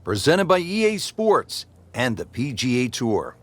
presented by EA Sports and the PGA Tour.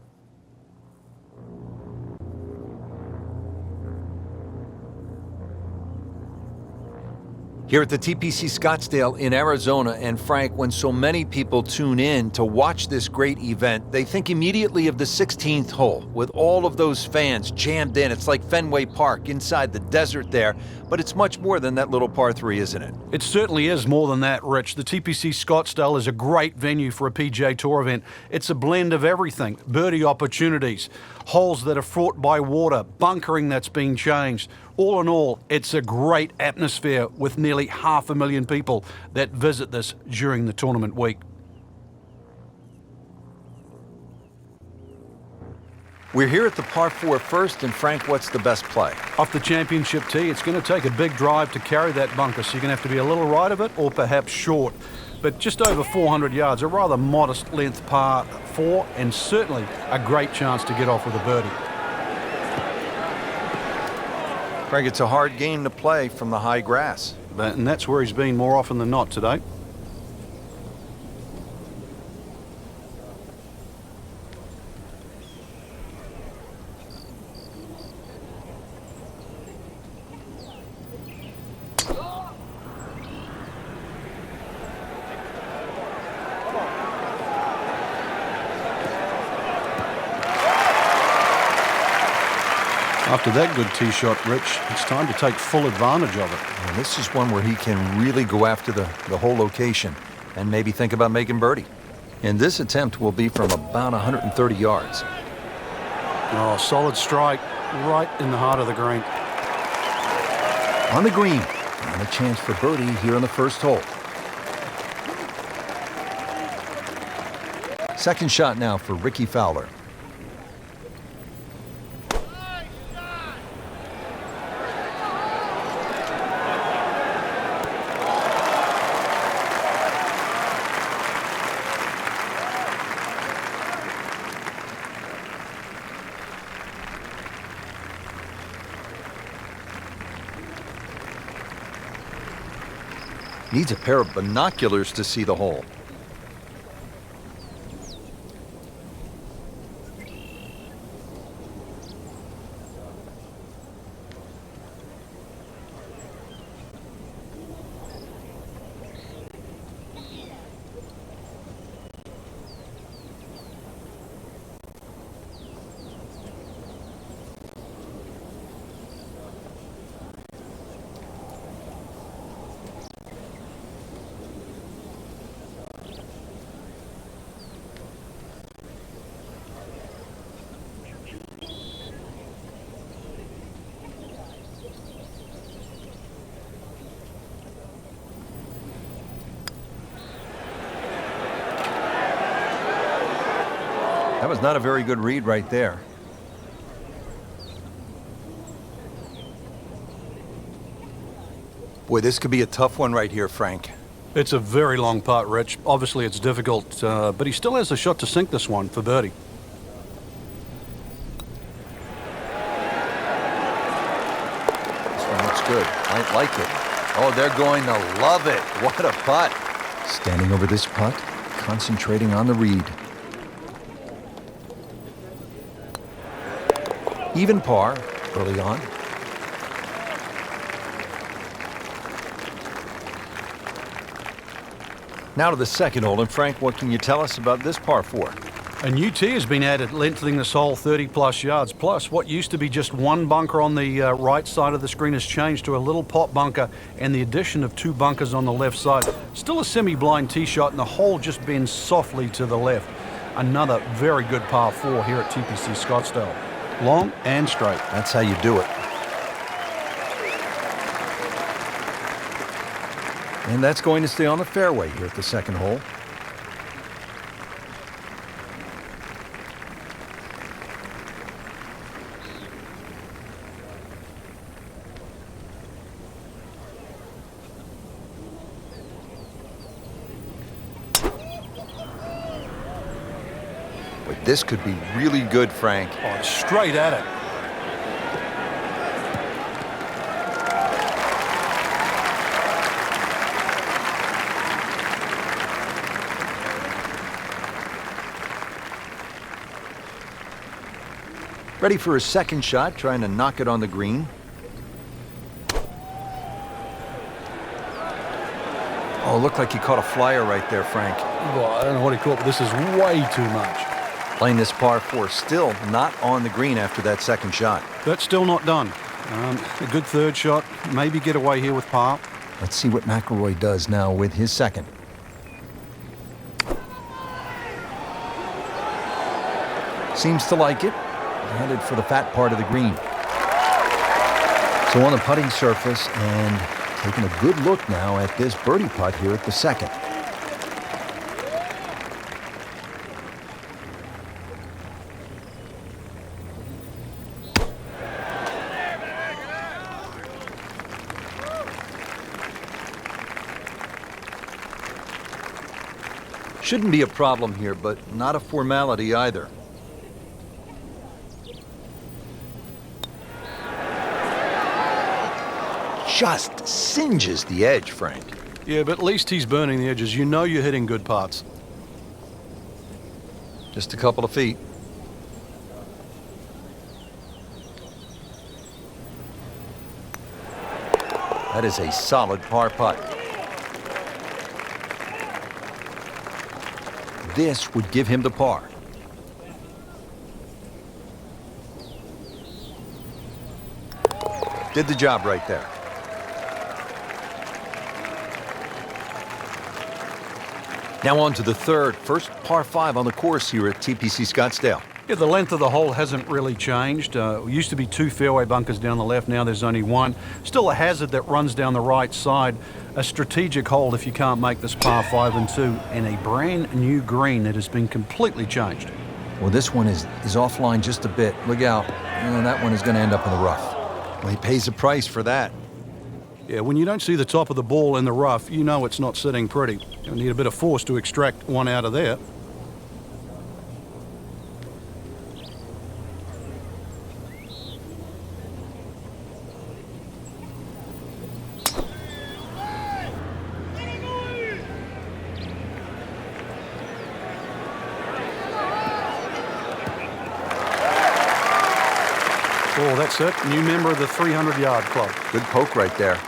Here at the TPC Scottsdale in Arizona, and Frank, when so many people tune in to watch this great event, they think immediately of the 16th hole with all of those fans jammed in. It's like Fenway Park inside the desert there, but it's much more than that little par 3, isn't it? It certainly is more than that, Rich. The TPC Scottsdale is a great venue for a PGA Tour event. It's a blend of everything: birdie opportunities, holes that are fraught by water, bunkering that's been changed. All in all, it's a great atmosphere with nearly 500,000 people that visit this during the tournament week. We're here at the par 4 first, and Frank, what's the best play? Off the championship tee, it's going to take a big drive to carry that bunker, so you're going to have to be a little right of it or perhaps short. But just over 400 yards, a rather modest length par 4, and certainly a great chance to get off with a birdie. Frank, it's a hard game to play from the high grass. And that's where he's been more often than not today. After that good tee shot, Rich, it's time to take full advantage of it. And this is one where he can really go after the whole location and maybe think about making birdie. And this attempt will be from about 130 yards. Oh, solid strike right in the heart of the green. On the green, and a chance for birdie here on the first hole. Second shot now for Ricky Fowler. Needs a pair of binoculars to see the hole. That was not a very good read right there. Boy, this could be a tough one right here, Frank. It's a very long putt, Rich. Obviously, it's difficult, but he still has a shot to sink this one for birdie. This one looks good. I like it. Oh, they're going to love it. What a putt. Standing over this putt, concentrating on the read. Even par early on. Now to the second hole, and Frank, what can you tell us about this par 4? A new tee has been added, lengthening this hole 30-plus yards. Plus, what used to be just one bunker on the right side of the screen has changed to a little pot bunker, and the addition of 2 bunkers on the left side. Still a semi-blind tee shot, and the hole just bends softly to the left. Another very good par 4 here at TPC Scottsdale. Long and straight. That's how you do it. And that's going to stay on the fairway here at the second hole. But this could be really good, Frank. Oh, straight at it. Ready for his second shot, trying to knock it on the green. Oh, looked like he caught a flyer right there, Frank. Well, I don't know what he caught, but this is way too much. Playing this par 4, still not on the green after that second shot. That's still not done. A good third shot, maybe get away here with par. Let's see what McIlroy does now with his second. Seems to like it. Headed for the fat part of the green. So on the putting surface, and taking a good look now at this birdie putt here at the second. Shouldn't be a problem here, but not a formality either. Just singes the edge, Frank. Yeah, but at least he's burning the edges. You know you're hitting good putts. Just a couple of feet. That is a solid par putt. This would give him the par. Did the job right there. Now on to the third, first par 5 on the course here at TPC Scottsdale. Yeah, the length of the hole hasn't really changed. Used to be 2 fairway bunkers down the left, now there's only 1. Still a hazard that runs down the right side. A strategic hold if you can't make this par 5 and 2, and a brand new green that has been completely changed. Well, this one is offline just a bit. Look out. And that one is going to end up in the rough. Well, he pays a price for that. Yeah, when you don't see the top of the ball in the rough, you know it's not sitting pretty. You need a bit of force to extract one out of there. Oh, that's it. New member of the 300-yard club. Good poke right there.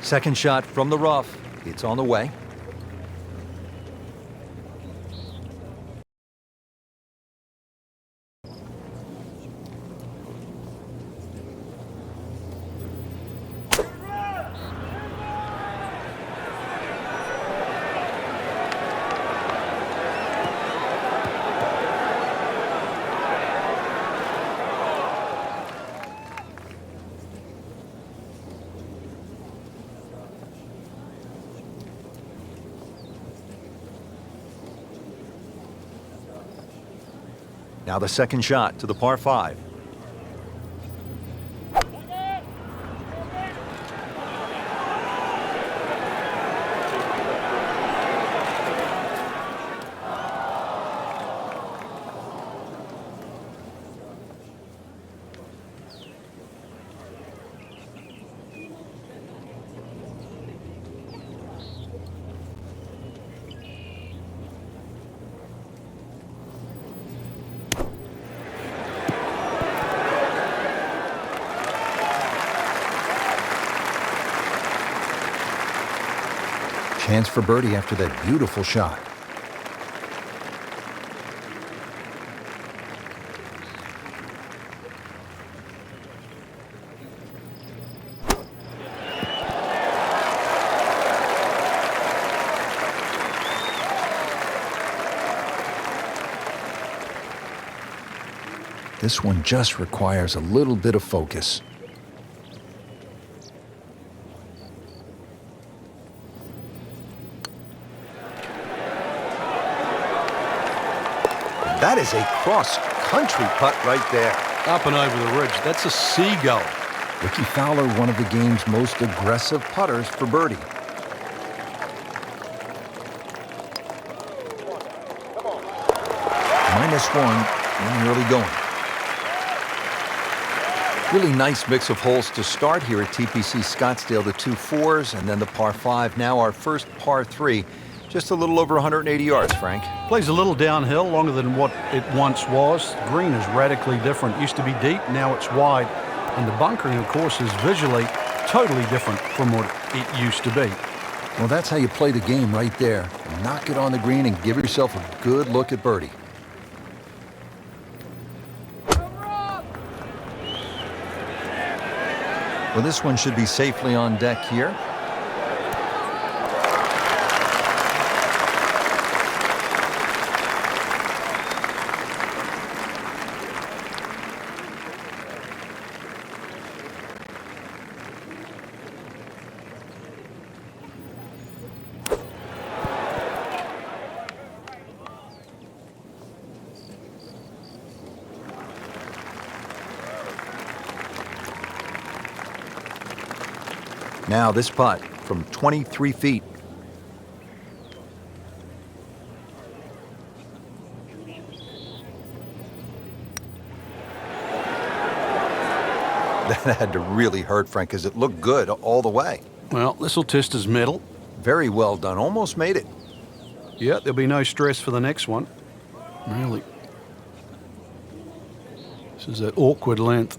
Second shot from the rough. It's on the way. Now the second shot to the par 5. Chance for birdie after that beautiful shot. This one just requires a little bit of focus. That is a cross-country putt right there. Up and over the ridge. That's a seagull. Ricky Fowler, one of the game's most aggressive putters for birdie. -1 in the early going. Really nice mix of holes to start here at TPC Scottsdale. The 2 4s and then the par 5. Now our first par 3. Just a little over 180 yards, Frank. Plays a little downhill, longer than what it once was. The green is radically different. It used to be deep, now it's wide. And the bunkering, of course, is visually totally different from what it used to be. Well, that's how you play the game right there. Knock it on the green and give yourself a good look at birdie. Well, this one should be safely on deck here. Now this putt from 23 feet. That had to really hurt, Frank, because it looked good all the way. Well, this will test his mettle. Very well done. Almost made it. Yeah, there'll be no stress for the next one. Really. This is that awkward length.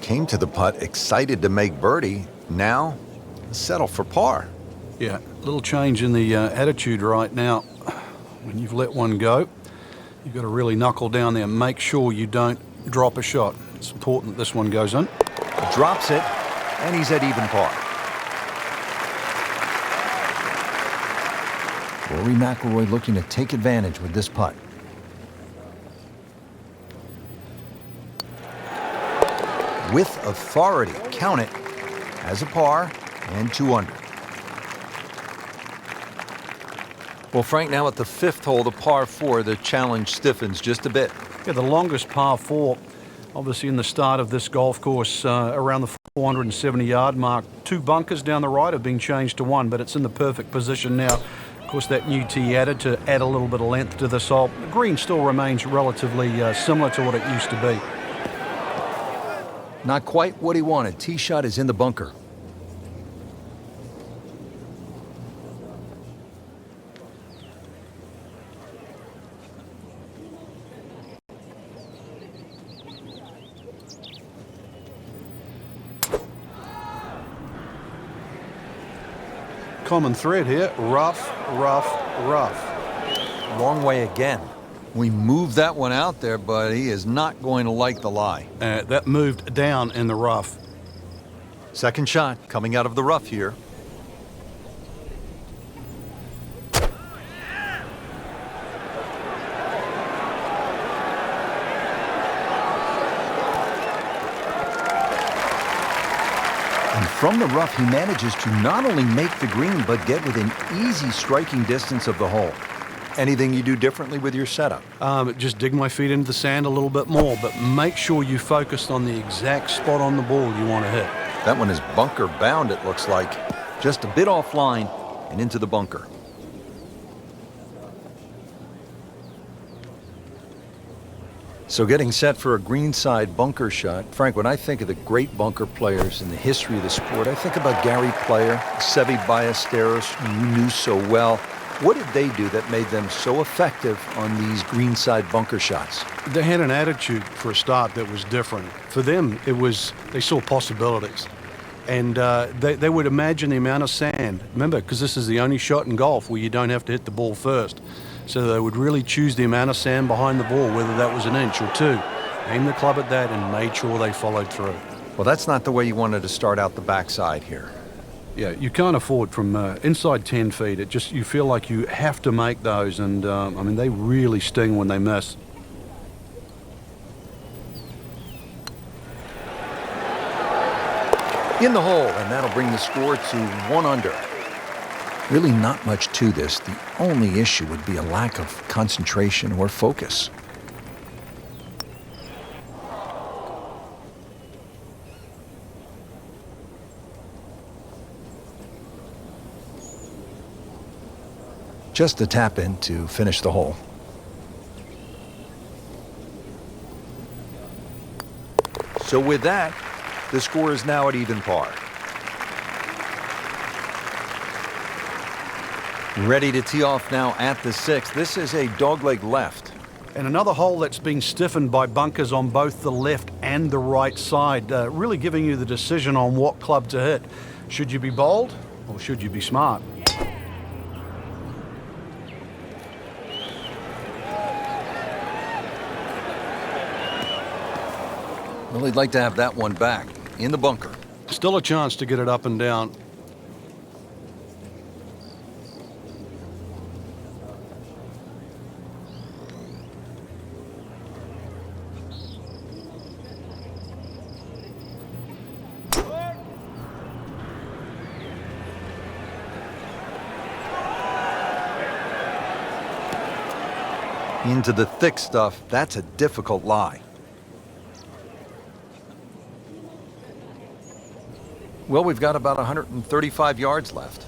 Came to the putt excited to make birdie. Now, settle for par. Yeah, a little change in the attitude right now. When you've let one go, you've got to really knuckle down there and make sure you don't drop a shot. It's important that this one goes in. Drops it, and he's at even par. Rory McIlroy looking to take advantage with this putt. With authority, count it as a par and 2 under. Well, Frank, now at the 5th hole, the par 4, the challenge stiffens just a bit. Yeah, the longest par 4, obviously in the start of this golf course, around the 470-yard mark. 2 bunkers down the right have been changed to 1, but it's in the perfect position now. Of course, that new tee added to add a little bit of length to this hole. The green still remains relatively similar to what it used to be. Not quite what he wanted. Tee shot is in the bunker. Common thread here, rough, rough, rough. Long way again. We moved that one out there, but he is not going to like the lie. That moved down in the rough. Second shot coming out of the rough here. And from the rough, he manages to not only make the green, but get within easy striking distance of the hole. Anything you do differently with your setup? Just dig my feet into the sand a little bit more, but make sure you focus on the exact spot on the ball you want to hit. That one is bunker bound, it looks like. Just a bit offline and into the bunker. So getting set for a greenside bunker shot. Frank, when I think of the great bunker players in the history of the sport, I think about Gary Player, Seve Ballesteros, who you knew so well. What did they do that made them so effective on these greenside bunker shots? They had an attitude for a start that was different. For them, it was, they saw possibilities. And they would imagine the amount of sand. Remember, because this is the only shot in golf where you don't have to hit the ball first. So they would really choose the amount of sand behind the ball, whether that was an inch or 2. Aim the club at that and made sure they followed through. Well, that's not the way you wanted to start out the backside here. Yeah, you can't afford from inside 10 feet. It just, you feel like you have to make those, and I mean, they really sting when they miss. In the hole, and that'll bring the score to 1 under. Really not much to this. The only issue would be a lack of concentration or focus. Just a tap in to finish the hole. So with that, The score is now at even par. Ready to tee off now at the 6th. This is a dogleg left. And another hole that's been stiffened by bunkers on both the left and the right side, really giving you the decision on what club to hit. Should you be bold or should you be smart? Well, he'd like to have that one back in the bunker. Still a chance to get it up and down. Into the thick stuff, that's a difficult lie. Well, we've got about 135 yards left.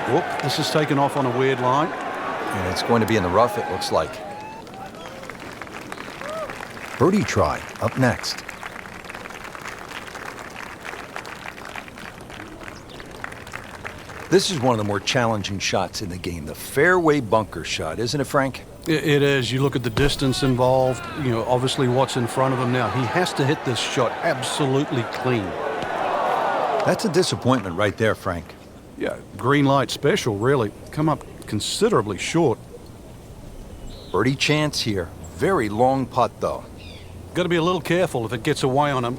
Whoop, this is taken off on a weird line. And it's going to be in the rough, it looks like. Birdie try up next. This is one of the more challenging shots in the game, the fairway bunker shot, isn't it, Frank? It is. You look at the distance involved, obviously what's in front of him now. He has to hit this shot absolutely clean. That's a disappointment right there, Frank. Yeah, green light special, really. Come up considerably short. Birdie chance here. Very long putt, though. Got to be a little careful if it gets away on him.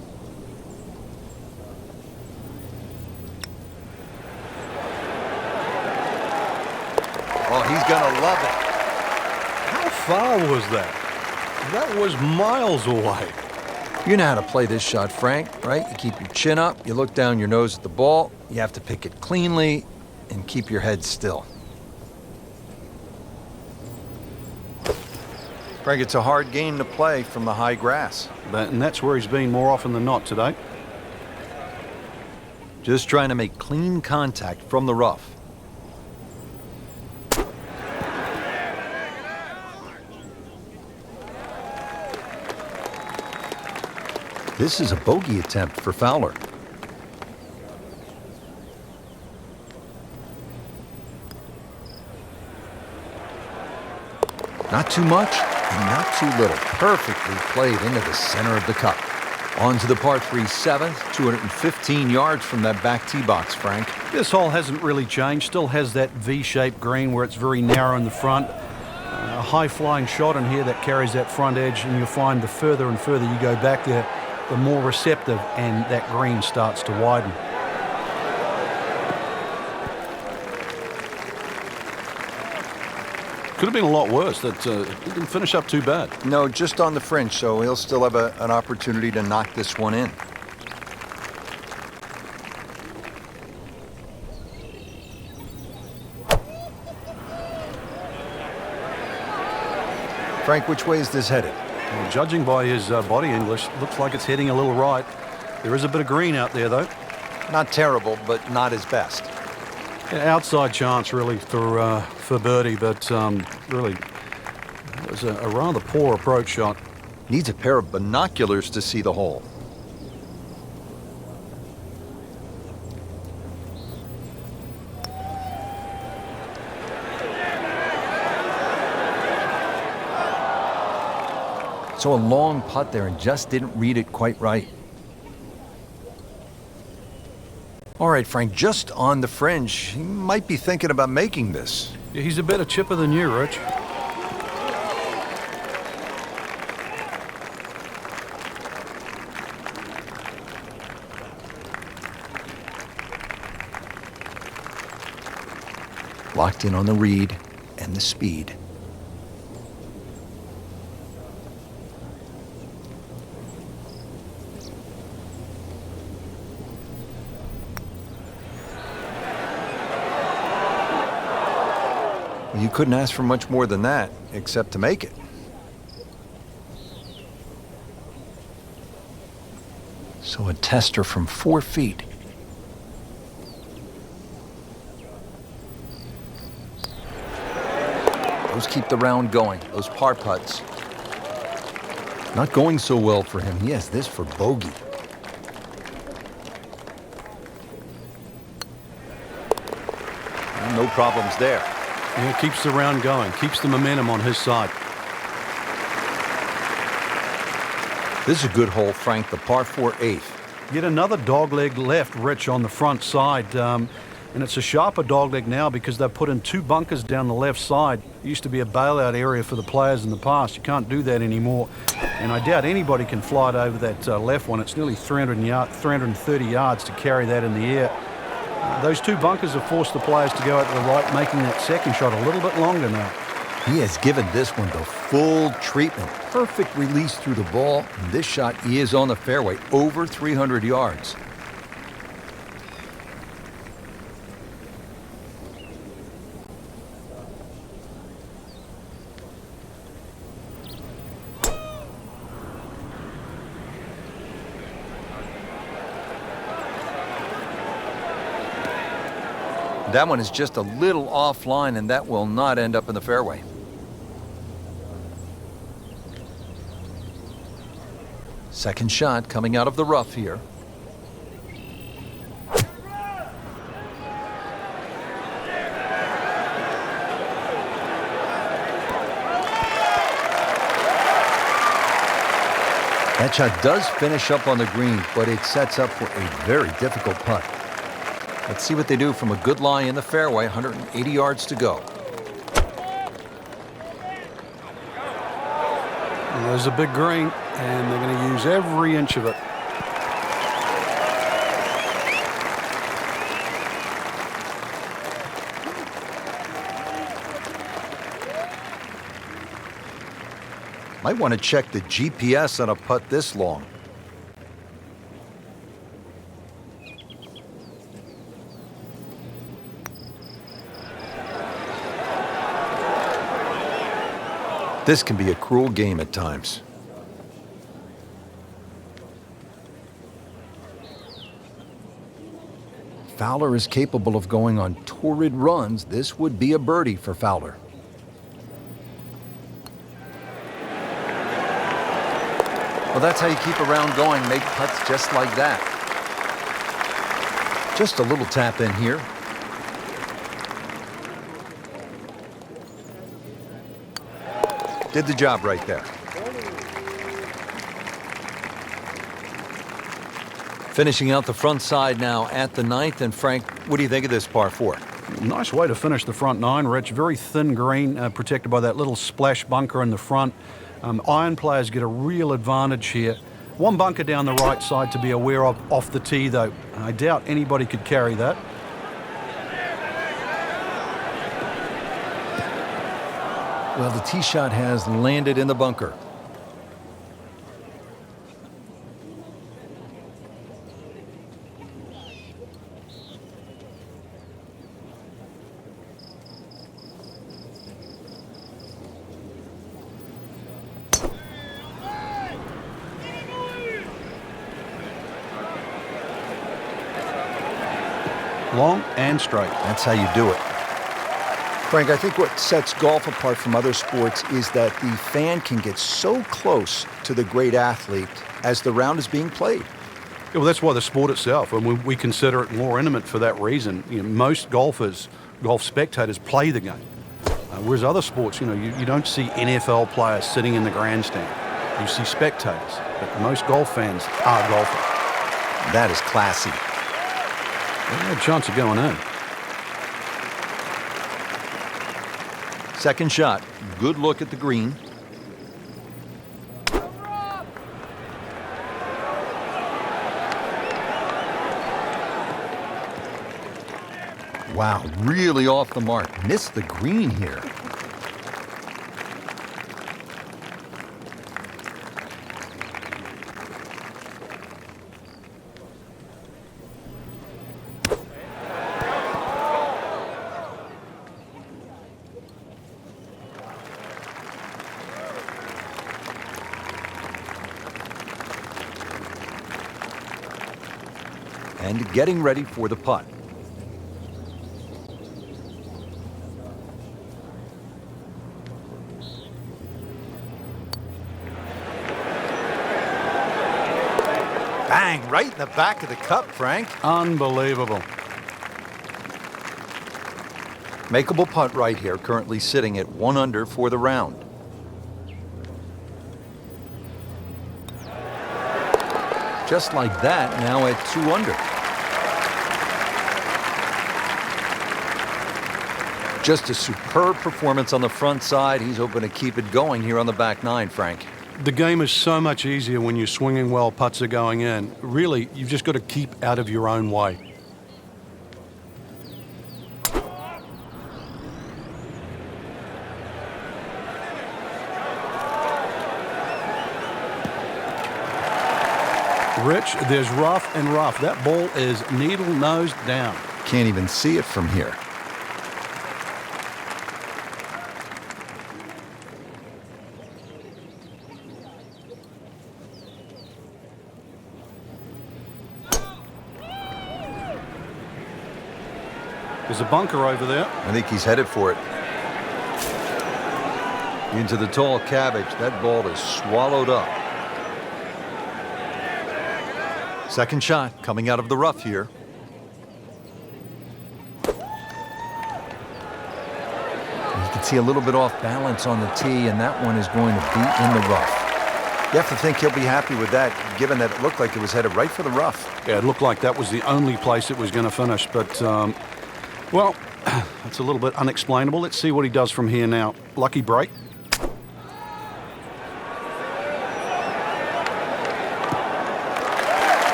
Oh, he's gonna love it. How far was that? That was miles away. You know how to play this shot, Frank, right? You keep your chin up, you look down your nose at the ball, you have to pick it cleanly, and keep your head still. Frank, it's a hard game to play from the high grass. And that's where he's been more often than not today. Just trying to make clean contact from the rough. This is a bogey attempt for Fowler. Not too much and not too little. Perfectly played into the center of the cup. On to the par 3 7th, 215 yards from that back tee box, Frank. This hole hasn't really changed. Still has that V-shaped green where it's very narrow in the front. A high-flying shot in here that carries that front edge, and you'll find the further and further you go back there, the more receptive and that green starts to widen. Could have been a lot worse. That didn't finish up too bad. No, just on the fringe, so he'll still have an opportunity to knock this one in. Frank, which way is this headed? Well, judging by his body English, looks like it's heading a little right. There is a bit of green out there, though. Not terrible, but not his best. Yeah, outside chance, really, for birdie, but really, it was a rather poor approach shot. Needs a pair of binoculars to see the hole. So a long putt there and just didn't read it quite right. All right, Frank, just on the fringe, he might be thinking about making this. Yeah, he's a better chipper than you, Rich. Locked in on the read and the speed. You couldn't ask for much more than that, except to make it. So a tester from 4 feet. Those keep the round going, those par putts. Not going so well for him. He has this for bogey. No problems there. Yeah, keeps the round going, keeps the momentum on his side. This is a good hole, Frank, the par 4 8th. Yet another dogleg left, Rich, on the front side. And it's a sharper dogleg now because they've put in 2 bunkers down the left side. It used to be a bailout area for the players in the past. You can't do that anymore. And I doubt anybody can fly it over that left one. It's nearly 330 yards to carry that in the air. Those 2 bunkers have forced the players to go out to the right, making that second shot a little bit longer now. He has given this one the full treatment. Perfect release through the ball. And this shot is on the fairway, over 300 yards. That one is just a little offline, and that will not end up in the fairway. Second shot coming out of the rough here. That shot does finish up on the green, but it sets up for a very difficult putt. Let's see what they do from a good lie in the fairway, 180 yards to go. And there's a big green, and they're going to use every inch of it. Might want to check the GPS on a putt this long. This can be a cruel game at times. Fowler is capable of going on torrid runs. This would be a birdie for Fowler. Well, that's how you keep a round going, make putts just like that. Just a little tap in here. Did the job right there. Finishing out the front side now at the 9th. And Frank, what do you think of this par 4? Nice way to finish the front 9, Rich. Very thin green, protected by that little splash bunker in the front. Iron players get a real advantage here. 1 bunker down the right side to be aware of off the tee, though. I doubt anybody could carry that. Well, the tee shot has landed in the bunker. Long and straight. That's how you do it. Frank, I think what sets golf apart from other sports is that the fan can get so close to the great athlete as the round is being played. Yeah, well, that's why the sport itself, and we consider it more intimate for that reason. You know, most golf spectators play the game, whereas other sports, you don't see NFL players sitting in the grandstand. You see spectators, but most golf fans are golfing. That is classy. They had a chance of going in. Second shot, good look at the green. Wow, really off the mark. Missed the green here. And getting ready for the putt. Bang, right in the back of the cup, Frank. Unbelievable. Makeable putt right here, currently sitting at 1 under for the round. Just like that, now at 2 under. Just a superb performance on the front side. He's hoping to keep it going here on the back 9, Frank. The game is so much easier when you're swinging well, putts are going in. Really, you've just got to keep out of your own way. Rich, there's rough and rough. That ball is needle nose down. Can't even see it from here. There's a bunker over there. I think he's headed for it. Into the tall cabbage. That ball is swallowed up. Second shot coming out of the rough here. You can see a little bit off balance on the tee, and that one is going to be in the rough. You have to think he'll be happy with that, given that it looked like it was headed right for the rough. Yeah, it looked like that was the only place it was going to finish, but, well, it's a little bit unexplainable. Let's see what he does from here now. Lucky break.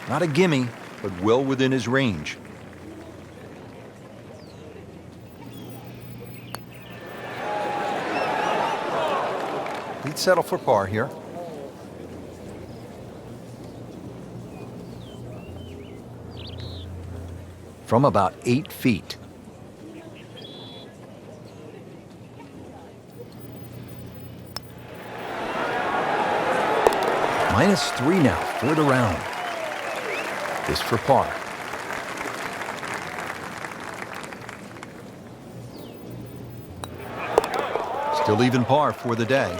Not a gimme, but well within his range. He'd settle for par here. From about 8 feet. -3 now for the round. This for par. Still even par for the day.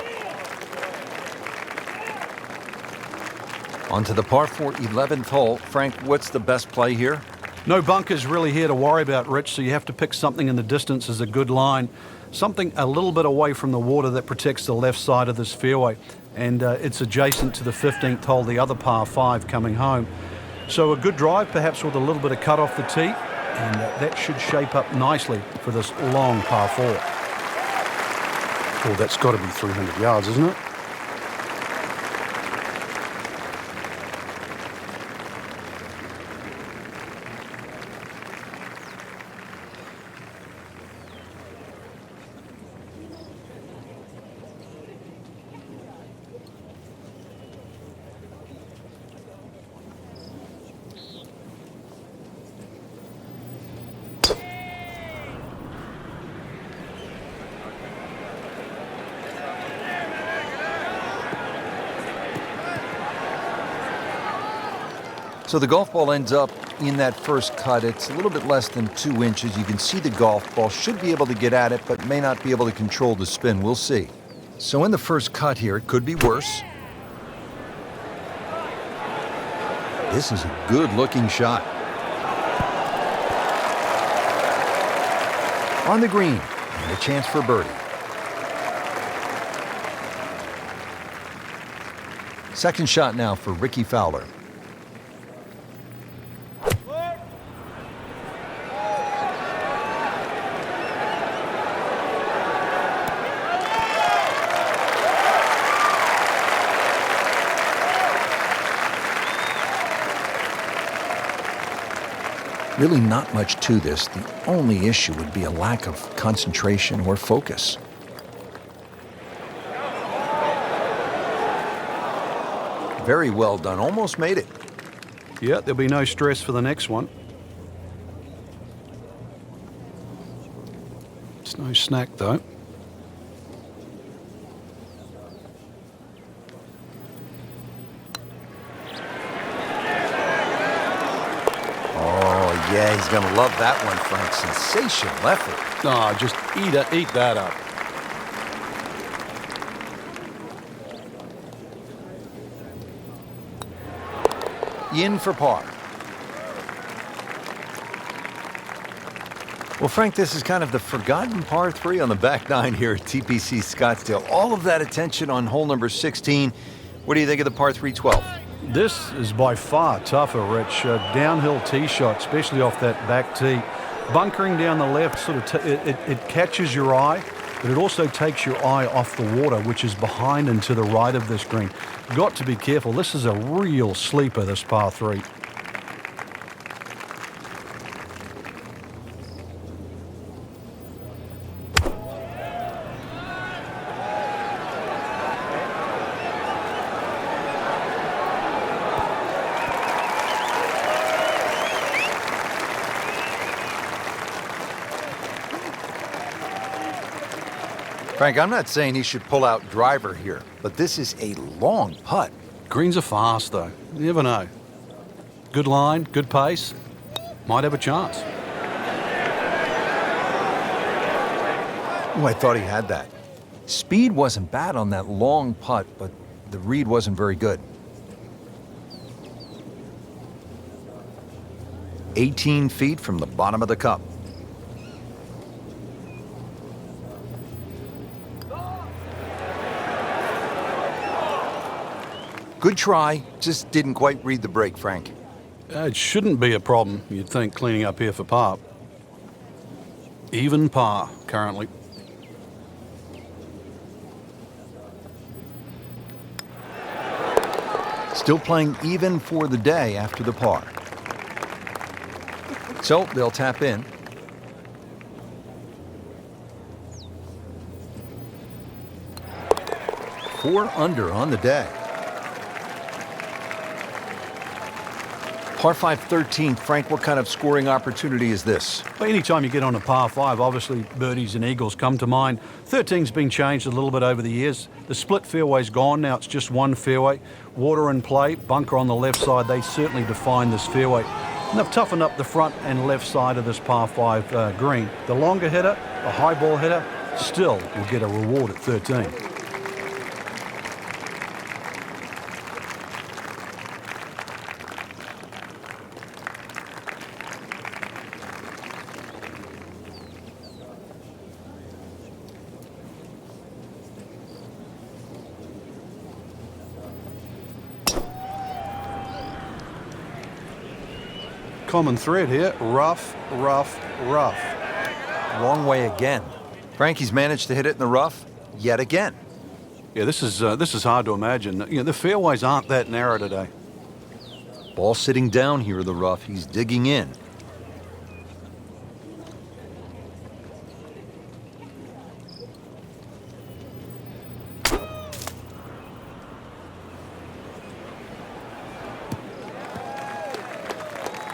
On to the par 4 11th hole. Frank, what's the best play here? No bunkers really here to worry about, Rich, so you have to pick something in the distance as a good line. Something a little bit away from the water that protects the left side of this fairway. And it's adjacent to the 15th hole, the other par 5 coming home. So a good drive, perhaps with a little bit of cut off the tee, and that should shape up nicely for this long par 4. Oh, that's got to be 300 yards, isn't it? So the golf ball ends up in that first cut. It's a little bit less than 2 inches. You can see the golf ball. Should be able to get at it, but may not be able to control the spin. We'll see. So in the first cut here, it could be worse. This is a good-looking shot. On the green, and a chance for birdie. Second shot now for Ricky Fowler. Really not much to this. The only issue would be a lack of concentration or focus. Very well done. Almost made it. Yeah, there'll be no stress for the next one. It's no snack, though. Yeah, he's going to love that one, Frank. Sensational effort. Oh, just eat that up. In for par. Well, Frank, this is kind of the forgotten par 3 on the back 9 here at TPC Scottsdale. All of that attention on hole number 16. What do you think of the par 3 12? This is by far tougher, Rich. Downhill tee shot, especially off that back tee. Bunkering down the left sort of it catches your eye, but it also takes your eye off the water, which is behind and to the right of this green. Got to be careful. This is a real sleeper, this par 3. Frank, I'm not saying he should pull out driver here, but this is a long putt. Greens are fast, though. You never know. Good line, good pace. Might have a chance. Oh, I thought he had that. Speed wasn't bad on that long putt, but the read wasn't very good. 18 feet from the bottom of the cup. Good try, just didn't quite read the break, Frank. It shouldn't be a problem, you'd think, cleaning up here for par. Even par, currently. Still playing even for the day after the par. So they'll tap in. Four under on the day. Par 5 13th, Frank, what kind of scoring opportunity is this? Well, anytime you get on a par 5, obviously birdies and eagles come to mind. 13's been changed a little bit over the years. The split fairway's gone, now it's just one fairway. Water in play, bunker on the left side, they certainly define this fairway. And they've toughened up the front and left side of this par 5 green. The longer hitter, the high ball hitter, still will get a reward at 13. Common thread here, rough, rough, rough. Wrong way again. Frankie's managed to hit it in the rough yet again. Yeah, this is hard to imagine. You know, the fairways aren't that narrow today. Ball sitting down here in the rough. He's digging in.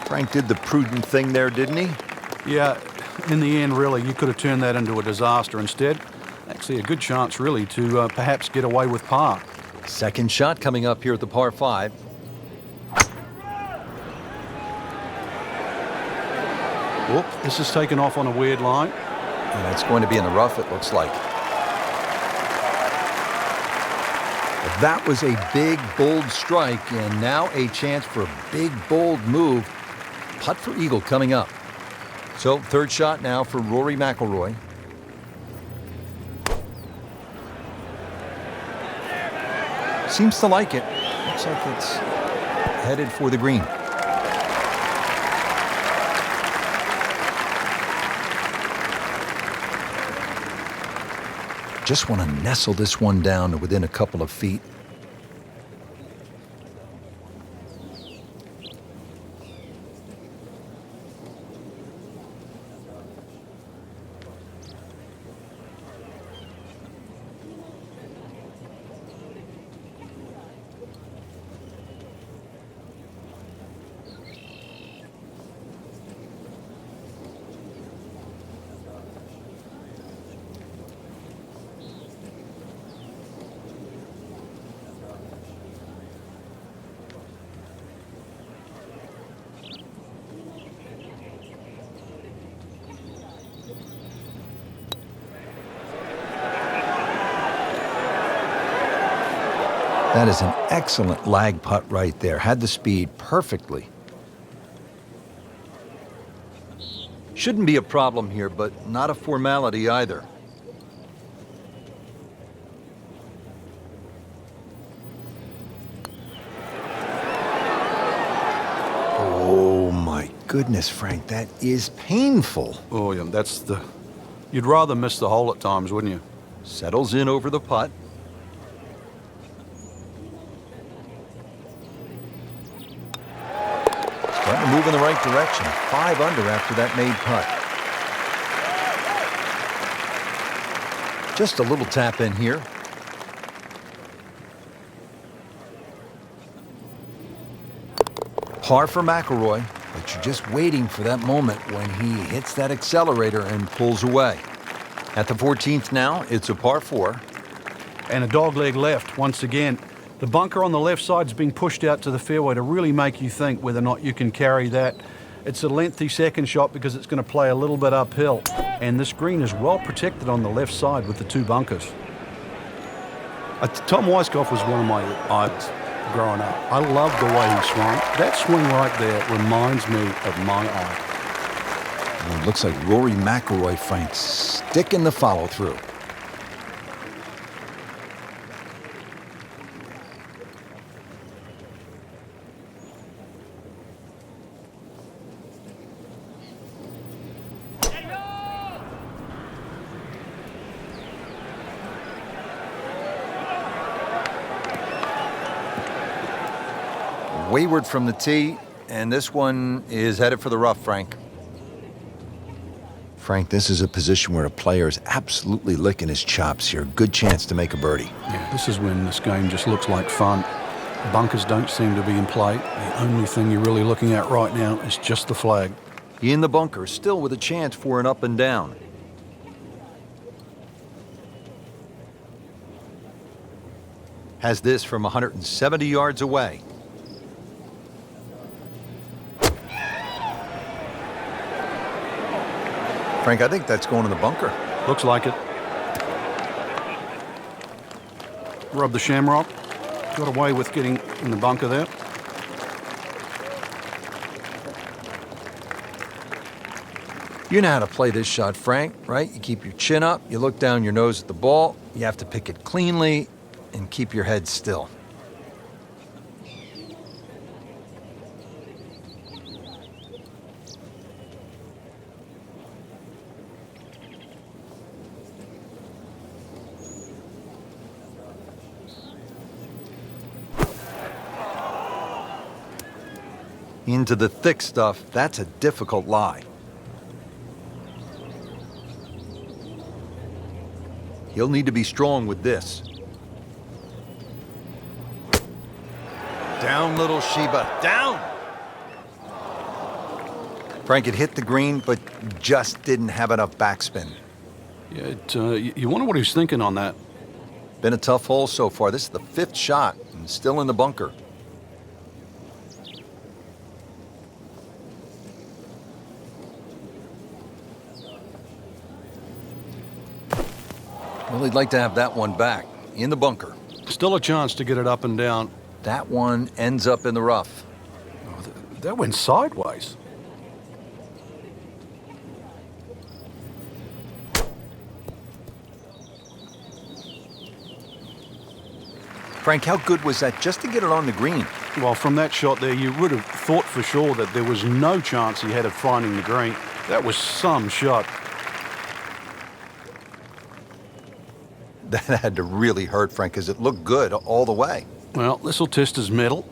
Frank did the prudent thing there, didn't he? Yeah, in the end, really, you could have turned that into a disaster instead. Actually, a good chance, really, to perhaps get away with par. Second shot coming up here at the par 5. Whoop, this is taken off on a weird line. And it's going to be in the rough, it looks like. But that was a big, bold strike, and now a chance for a big, bold move. Putt for eagle coming up. So, third shot now for Rory McIlroy. Seems to like it. Looks like it's headed for the green. Just want to nestle this one down to within a couple of feet. That is an excellent lag putt right there. Had the speed perfectly. Shouldn't be a problem here, but not a formality either. Oh my goodness, Frank, that is painful. Oh, yeah, you'd rather miss the hole at times, wouldn't you? Settles in over the putt. Starting to move in the right direction. 5 under after that made putt. Just a little tap in here. Par for McIlroy, but you're just waiting for that moment when he hits that accelerator and pulls away. At the 14th now, it's a par 4. And a dogleg left once again. The bunker on the left side is being pushed out to the fairway to really make you think whether or not you can carry that. It's a lengthy second shot because it's going to play a little bit uphill. And this green is well protected on the left side with the 2 bunkers. Tom Weiskopf was one of my idols growing up. I loved the way he swung. That swing right there reminds me of my idol. Well, it looks like Rory McIlroy, Frank, sticking the follow through. Wayward from the tee, and this one is headed for the rough, Frank. Frank, this is a position where a player is absolutely licking his chops here. Good chance to make a birdie. Yeah, this is when this game just looks like fun. Bunkers don't seem to be in play. The only thing you're really looking at right now is just the flag. In the bunker, still with a chance for an up and down. Has this from 170 yards away. Frank, I think that's going in the bunker. Looks like it. Rub the shamrock. Got away with getting in the bunker there. You know how to play this shot, Frank, right? You keep your chin up, you look down your nose at the ball, you have to pick it cleanly, and keep your head still. Into the thick stuff, that's a difficult lie. He'll need to be strong with this. Down, little Sheba, down! Frank, it hit the green, but just didn't have enough backspin. Yeah, you wonder what he's thinking on that. Been a tough hole so far. This is the 5th shot, and still in the bunker. Well, he'd like to have that one back in the bunker. Still a chance to get it up and down. That one ends up in the rough. Oh, that went sideways. Frank, how good was that just to get it on the green? Well, from that shot there, you would have thought for sure that there was no chance he had of finding the green. That was some shot. That had to really hurt, Frank, because it looked good all the way. Well, this will test his mettle.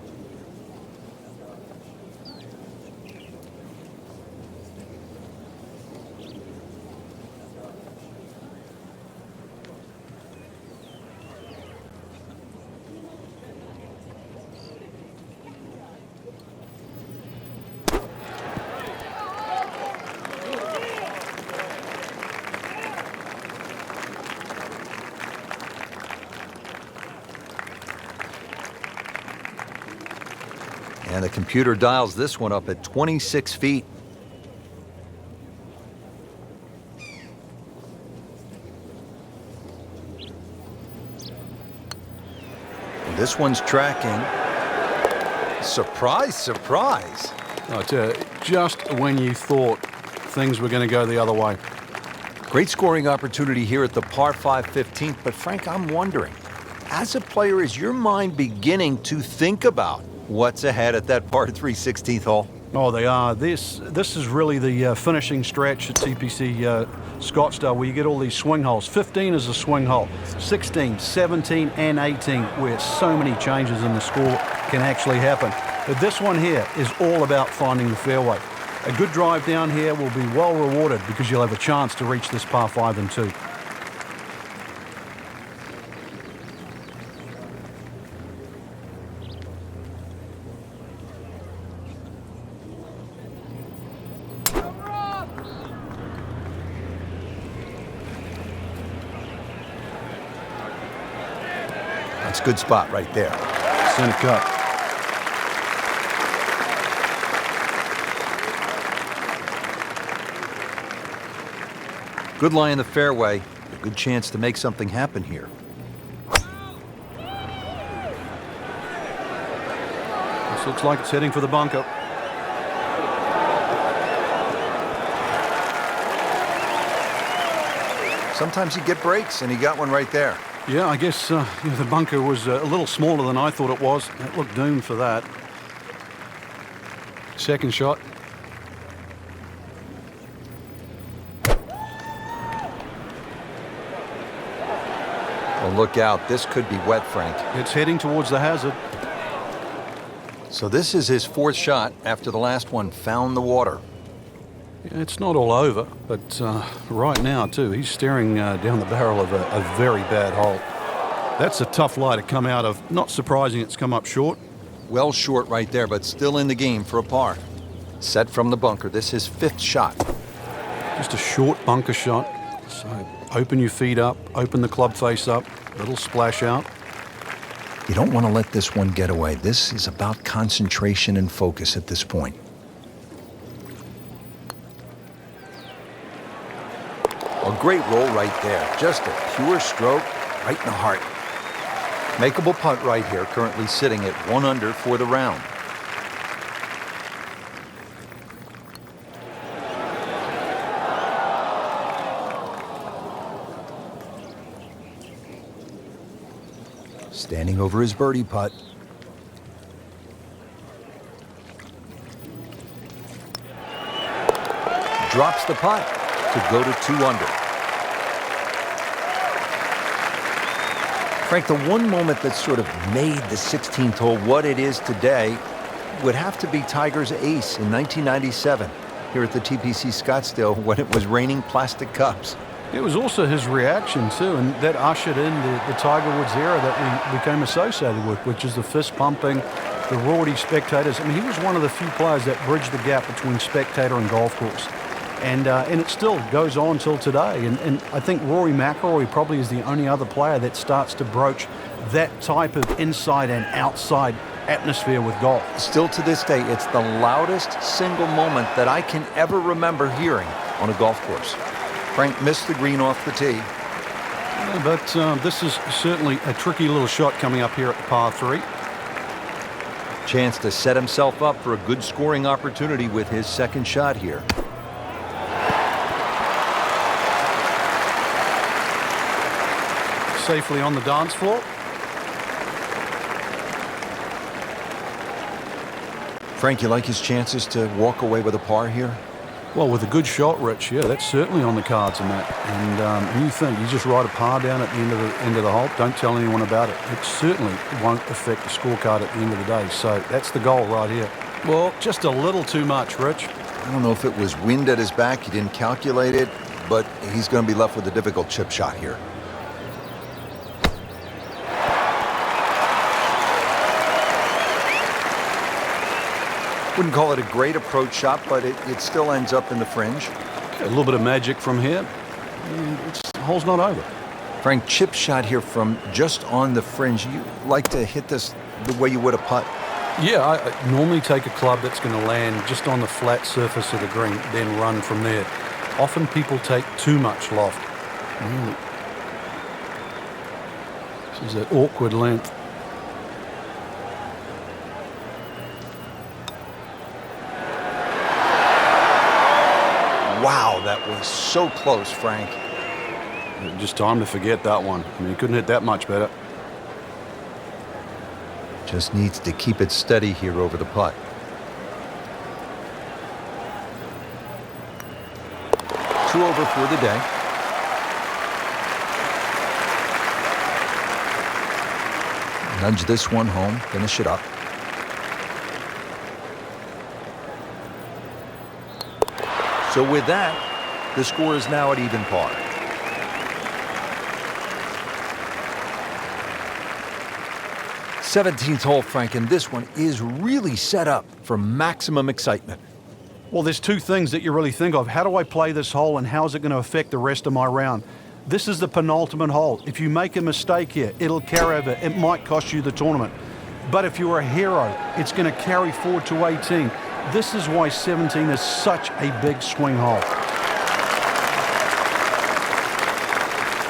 And the computer dials this one up at 26 feet. This one's tracking. Surprise, surprise. I tell you, just when you thought things were going to go the other way. Great scoring opportunity here at the par 5 15th, but Frank, I'm wondering, as a player, is your mind beginning to think about what's ahead at that par 3 16th hole? Oh, they are. This is really the finishing stretch at TPC Scottsdale, where you get all these swing holes. 15 is a swing hole. 16, 17, and 18, where so many changes in the score can actually happen. But this one here is all about finding the fairway. A good drive down here will be well rewarded because you'll have a chance to reach this par 5 and 2. That's a good spot right there. Center cut. Good lie in the fairway. A good chance to make something happen here. This looks like it's heading for the bunker. Sometimes you get breaks, and he got one right there. Yeah, I guess the bunker was a little smaller than I thought it was. It looked doomed for that. Second shot. Well, look out. This could be wet, Frank. It's heading towards the hazard. So this is his 4th shot after the last one found the water. Yeah, it's not all over, but right now, too, he's staring down the barrel of a very bad hole. That's a tough lie to come out of. Not surprising it's come up short. Well short right there, but still in the game for a par. Set from the bunker. This is his 5th shot. Just a short bunker shot. So open your feet up, open the club face up, little splash out. You don't want to let this one get away. This is about concentration and focus at this point. A great roll right there. Just a pure stroke right in the heart. Makeable putt right here, currently sitting at 1 under for the round. Standing over his birdie putt. Drops the putt to go to 2 under. Frank, the one moment that sort of made the 16th hole what it is today would have to be Tiger's ace in 1997 here at the TPC Scottsdale when it was raining plastic cups. It was also his reaction, too, and that ushered in the Tiger Woods era that we became associated with, which is the fist pumping, the rowdy spectators. I mean, he was one of the few players that bridged the gap between spectator and golf course. And it still goes on till today. And I think Rory McIlroy probably is the only other player that starts to broach that type of inside and outside atmosphere with golf. Still to this day, it's the loudest single moment that I can ever remember hearing on a golf course. Frank missed the green off the tee. Yeah, but this is certainly a tricky little shot coming up here at the par 3. Chance to set himself up for a good scoring opportunity with his 2nd shot here. Safely on the dance floor. Frank, you like his chances to walk away with a par here? Well, with a good shot, Rich, yeah, that's certainly on the cards in that. And you think you just write a par down at the end of the hole, don't tell anyone about it. It certainly won't affect the scorecard at the end of the day. So that's the goal right here. Well, just a little too much, Rich. I don't know if it was wind at his back, he didn't calculate it, but he's going to be left with a difficult chip shot here. Wouldn't call it a great approach shot, but it still ends up in the fringe. A little bit of magic from here. The hole's not over. Frank, chip shot here from just on the fringe. You like to hit this the way you would a putt? Yeah, I normally take a club that's going to land just on the flat surface of the green, then run from there. Often people take too much loft. This is an awkward length. Wow, that was so close, Frank. Just time to forget that one. I mean, he couldn't hit that much better. Just needs to keep it steady here over the putt. Two over for the day. Nudge this one home, finish it up. So with that, the score is now at even par. '17th hole, Frank, and this one is really set up for maximum excitement. Well, there's two things that you really think of. How do I play this hole, and how is it going to affect the rest of my round? This is the penultimate hole. If you make a mistake here, it'll carry over. It might cost you the tournament. But if you're a hero, it's going to carry forward to 18. This is why 17 is such a big swing hole.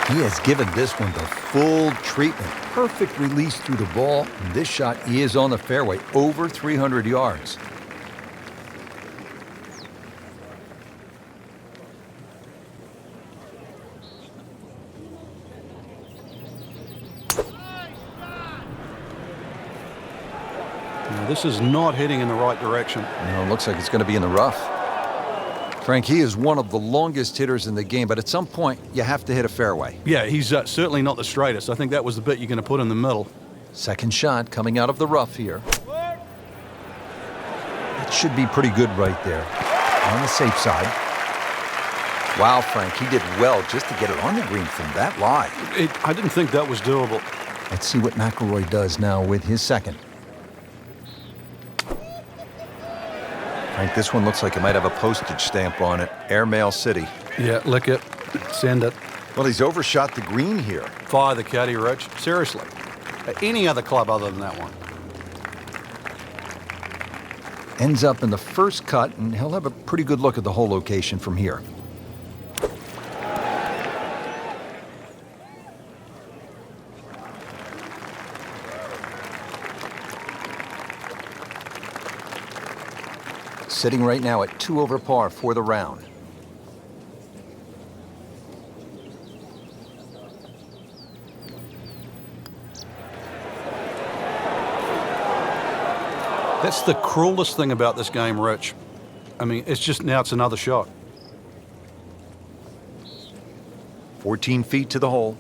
He has given this one the full treatment. Perfect release through the ball. And this shot is on the fairway, over 300 yards. Now, this is not heading in the right direction. No, it looks like it's going to be in the rough. Frank, he is one of the longest hitters in the game, but at some point, you have to hit a fairway. Yeah, he's certainly not the straightest. I think that was the bit you're going to put in the middle. Second shot coming out of the rough here. It should be pretty good right there. On the safe side. Wow, Frank, he did well just to get it on the green from that lie. I didn't think that was doable. Let's see what McIlroy does now with his second. Frank, this one looks like it might have a postage stamp on it. Airmail City. Yeah, lick it. Send it. Well, he's overshot the green here. Fire the caddy, Rich. Seriously. Any other club other than that one. Ends up in the first cut, and he'll have a pretty good look at the hole location from here. Sitting right now at 2 over par for the round. That's the cruelest thing about this game, Rich. I mean, it's another shot. 14 feet to the hole.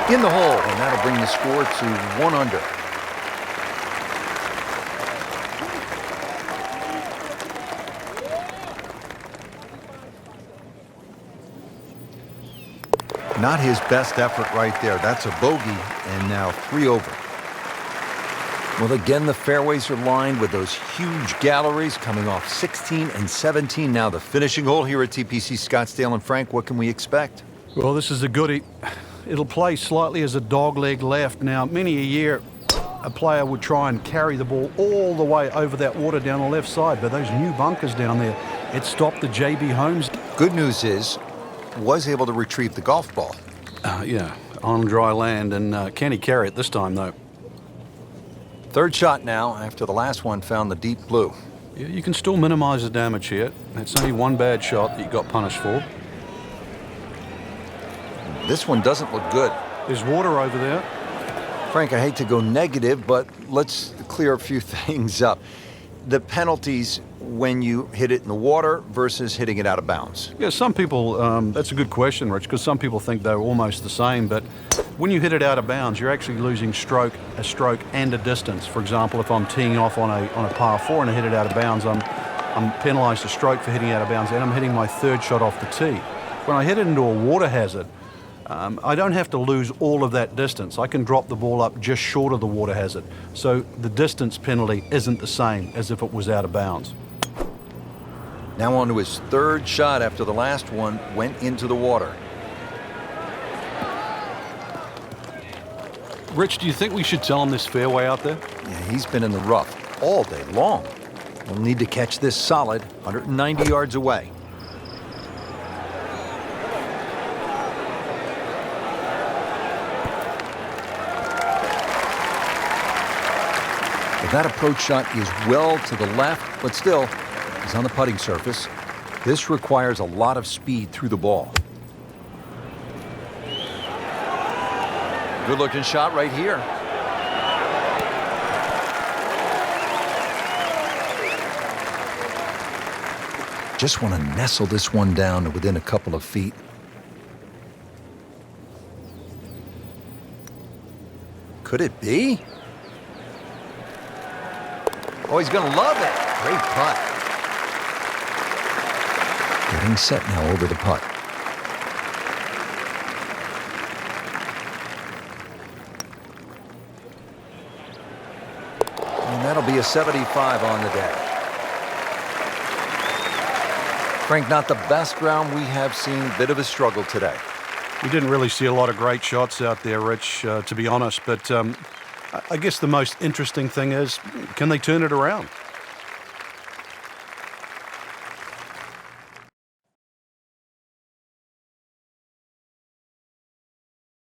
In the hole, and that'll bring the score to 1 under. Not his best effort right there. That's a bogey, and now 3 over. Well, again, the fairways are lined with those huge galleries coming off 16 and 17. Now the finishing hole here at TPC Scottsdale. And Frank, what can we expect? Well, this is a goodie. It'll play slightly as a dogleg left. Now, many a year, a player would try and carry the ball all the way over that water down the left side, but those new bunkers down there, it stopped the JB Holmes. Good news is, was able to retrieve the golf ball. Yeah, on dry land, and can he carry it this time, though? Third shot now, after the last one found the deep blue. Yeah, you can still minimize the damage here. It's only one bad shot that you got punished for. This one doesn't look good. There's water over there. Frank, I hate to go negative, but let's clear a few things up. The penalties when you hit it in the water versus hitting it out of bounds. Yeah, some people, that's a good question, Rich, because some people think they're almost the same, but when you hit it out of bounds, you're actually losing a stroke, and a distance. For example, if I'm teeing off on a par 4 and I hit it out of bounds, I'm penalized a stroke for hitting out of bounds, and I'm hitting my third shot off the tee. When I hit it into a water hazard, I don't have to lose all of that distance. I can drop the ball up just short of the water hazard. So the distance penalty isn't the same as if it was out of bounds. Now on to his third shot after the last one went into the water. Rich, do you think we should tell him this fairway out there? Yeah, he's been in the rough all day long. He'll need to catch this solid 190 yards away. That approach shot is well to the left, but still, he's on the putting surface. This requires a lot of speed through the ball. Good-looking shot right here. Just want to nestle this one down to within a couple of feet. Could it be? Oh, he's going to love it. Great putt. Getting set now over the putt. And that'll be a 75 on the day. Frank, not the best round we have seen. Bit of a struggle today. We didn't really see a lot of great shots out there, Rich, to be honest. But I guess the most interesting thing is, can they turn it around?